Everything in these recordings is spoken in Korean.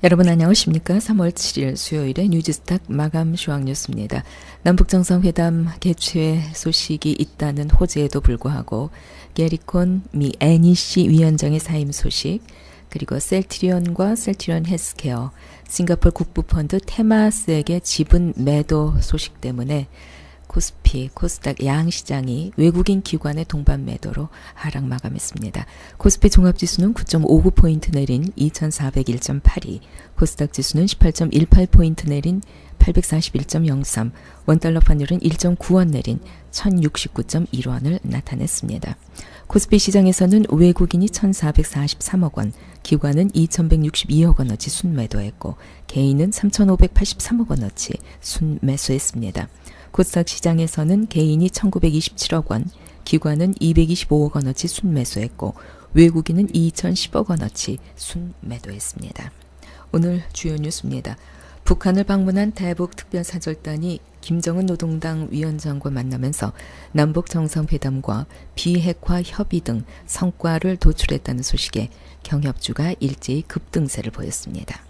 여러분 안녕하십니까? 3월 7일 수요일의 뉴지스탁 마감 쇼학 뉴스입니다. 남북정상회담 개최 소식이 있다는 호재에도 불구하고 게리콘 미 NEC 위원장의 사임 소식, 그리고 셀트리온과 셀트리온 헬스케어, 싱가포르 국부펀드 테마스에게 지분 매도 소식 때문에 코스피, 코스닥 양시장이 외국인 기관의 동반 매도로 하락 마감했습니다. 코스피 종합지수는 9.59포인트 내린 2401.82, 코스닥 지수는 18.18포인트 내린 841.03, 원달러 환율은 1.9원 내린 1069.1원을 나타냈습니다. 코스피 시장에서는 외국인이 1,443억 원, 기관은 2,162억 원어치 순매도했고 개인은 3,583억 원어치 순매수했습니다. 코스닥 시장에서는 개인이 1,927억 원, 기관은 225억 원어치 순매수했고 외국인은 2,010억 원어치 순매도했습니다. 오늘 주요 뉴스입니다. 북한을 방문한 대북 특별사절단이 김정은 노동당 위원장과 만나면서 남북 정상회담과 비핵화 협의 등 성과를 도출했다는 소식에 경협주가 일제히 급등세를 보였습니다.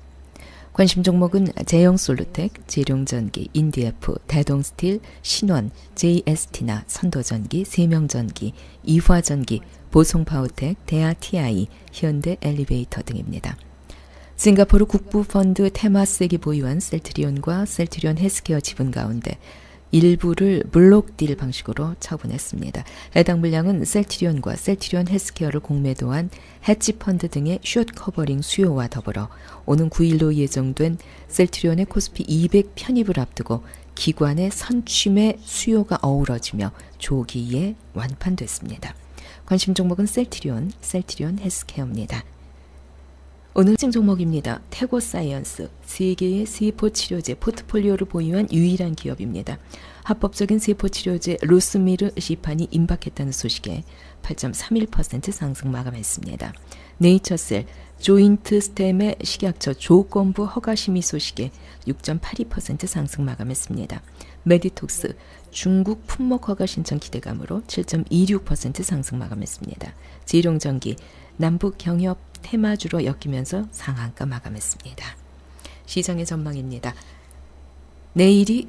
관심 종목은 제형솔루텍, 재룡전기, 인디에프, 대동스틸, 신원, JST나 선도전기, 세명전기, 이화전기, 보송파워텍, 대하TI, 현대 엘리베이터 등입니다. 싱가포르 국부펀드 테마스에게 보유한 셀트리온과 셀트리온 헬스케어 지분 가운데 일부를 블록딜 방식으로 처분했습니다. 해당 물량은 셀트리온과 셀트리온 헬스케어를 공매도한 헤지펀드 등의 숏 커버링 수요와 더불어 오는 9일로 예정된 셀트리온의 코스피 200 편입을 앞두고 기관의 선취매 수요가 어우러지며 조기에 완판됐습니다. 관심 종목은 셀트리온, 셀트리온 헬스케어입니다. 오늘 특징 종목입니다. 태고사이언스, 세계의 세포치료제 포트폴리오를 보유한 유일한 기업입니다. 합법적인 세포치료제 로스미르 시판이 임박했다는 소식에 8.31% 상승 마감했습니다. 네이처셀, 조인트 스템의 식약처 조건부 허가 심의 소식에 6.82% 상승 마감했습니다. 메디톡스, 중국 품목 허가 신청 기대감으로 7.26% 상승 마감했습니다. 재룡전기, 남북 경협 테마주로 엮이면서 상한가 마감했습니다. 시장의 전망입니다. 내일이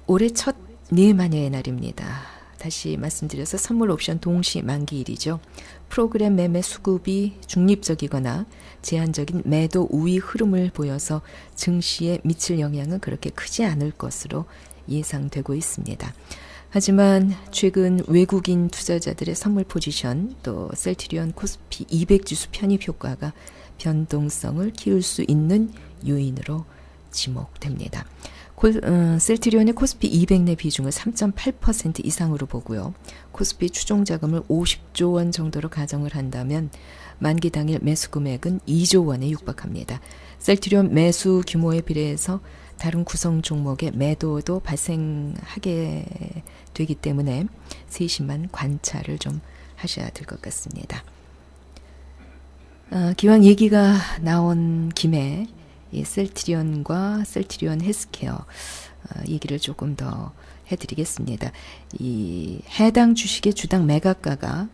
올해 첫 내마녀의 날입니다. 다시 말씀드려서 선물 옵션 동시 만기일이죠. 프로그램 매매 수급이 중립적이거나 제한적인 매도 우위 흐름을 보여서 증시에 미칠 영향은 그렇게 크지 않을 것으로 예상되고 있습니다. 하지만 최근 외국인 투자자들의 선물 포지션, 또 셀트리온 코스피 200 지수 편입 효과가 변동성을 키울 수 있는 요인으로 지목됩니다. 셀트리온의 코스피 200 내 비중을 3.8% 이상으로 보고요. 코스피 추종 자금을 50조 원 정도로 가정을 한다면 만기 당일 매수 금액은 2조 원에 육박합니다. 셀트리온 매수 규모에 비례해서 다른 구성 종목의 매도도 발생하게 되기 때문에 세심한 관찰을 좀 하셔야 될 것 같습니다. 기왕 얘기가 나온 김에 이 셀트리온과 셀트리온 헬스케어 얘기를 조금 더 해드리겠습니다. 이 해당 주식의 주당 매각가가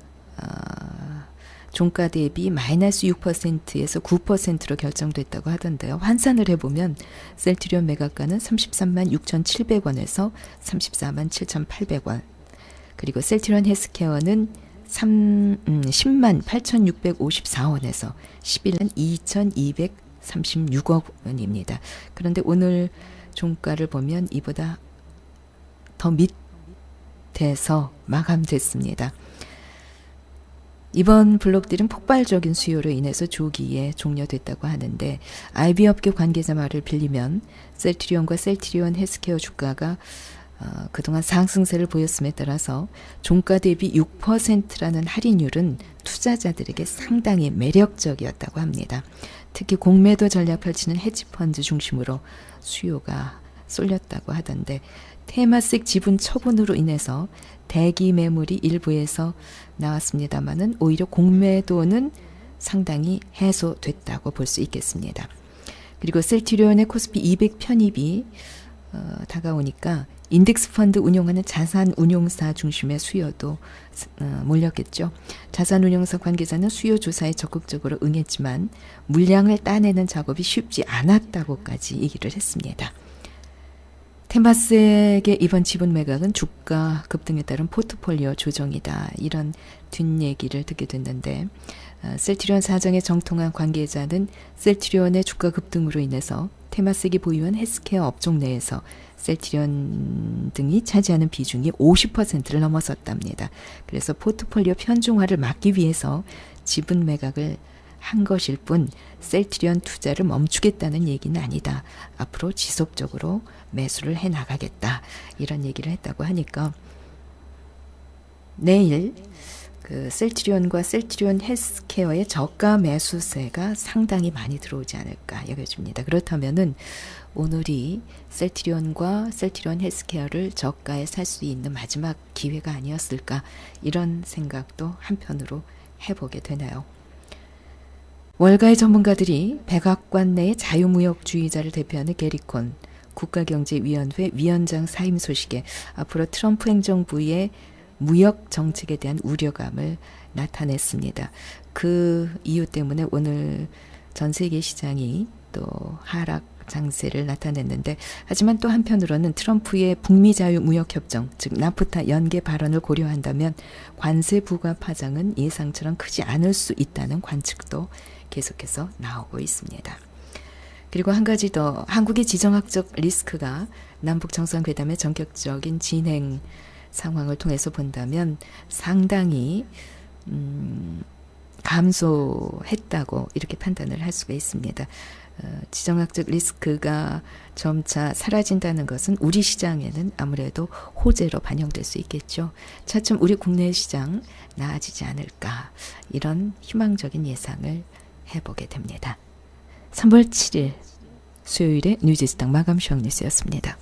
종가 대비 마이너스 6%에서 9%로 결정됐다고 하던데요. 환산을 해보면 셀트리온 매각가는 33만 6,700원에서 34만 7,800원, 그리고 셀트리온 헬스케어는 10만 8,654원에서 11만 2,236억 원입니다. 그런데 오늘 종가를 보면 이보다 더 밑에서 마감됐습니다. 이번 블록들은 폭발적인 수요로 인해서 조기에 종료됐다고 하는데 IB 업계 관계자 말을 빌리면 셀트리온과 셀트리온 헬스케어 주가가 그동안 상승세를 보였음에 따라서 종가 대비 6%라는 할인율은 투자자들에게 상당히 매력적이었다고 합니다. 특히 공매도 전략 펼치는 헤지펀드 중심으로 수요가 쏠렸다고 하던데 테마식 지분 처분으로 인해서 대기 매물이 일부에서 나왔습니다마는 오히려 공매도는 상당히 해소됐다고 볼 수 있겠습니다. 그리고 셀트리온의 코스피 200 편입이 다가오니까 인덱스 펀드 운용하는 자산 운용사 중심의 수요도 몰렸겠죠. 자산 운용사 관계자는 수요 조사에 적극적으로 응했지만 물량을 따내는 작업이 쉽지 않았다고까지 얘기를 했습니다. 테마스에게 이번 지분 매각은 주가 급등에 따른 포트폴리오 조정이다. 이런 뒷얘기를 듣게 됐는데 셀트리온 사장의 정통한 관계자는 셀트리온의 주가 급등으로 인해서 테마스가 보유한 헬스케어 업종 내에서 셀트리온 등이 차지하는 비중이 50%를 넘어섰답니다. 그래서 포트폴리오 편중화를 막기 위해서 지분 매각을 한 것일 뿐 셀트리온 투자를 멈추겠다는 얘기는 아니다. 앞으로 지속적으로 매수를 해나가겠다. 이런 얘기를 했다고 하니까 내일 그 셀트리온과 셀트리온 헬스케어의 저가 매수세가 상당히 많이 들어오지 않을까 여겨집니다. 그렇다면은 오늘이 셀트리온과 셀트리온 헬스케어를 저가에 살 수 있는 마지막 기회가 아니었을까 이런 생각도 한편으로 해보게 되나요. 월가의 전문가들이 백악관 내의 자유무역주의자를 대표하는 게리콘 국가경제위원회 위원장 사임 소식에 앞으로 트럼프 행정부의 무역 정책에 대한 우려감을 나타냈습니다. 그 이유 때문에 오늘 전 세계 시장이 또 하락 장세를 나타냈는데 하지만 또 한편으로는 트럼프의 북미 자유무역협정 즉 나프타 연계 발언을 고려한다면 관세 부과 파장은 예상처럼 크지 않을 수 있다는 관측도 계속해서 나오고 있습니다. 그리고 한 가지 더 한국의 지정학적 리스크가 남북 정상회담의 전격적인 진행 상황을 통해서 본다면 상당히 감소했다고 이렇게 판단을 할 수가 있습니다. 지정학적 리스크가 점차 사라진다는 것은 우리 시장에는 아무래도 호재로 반영될 수 있겠죠. 차츰 우리 국내 시장 나아지지 않을까 이런 희망적인 예상을 해보게 됩니다. 3월 7일 수요일에 뉴지스당 마감 쇼 뉴스였습니다.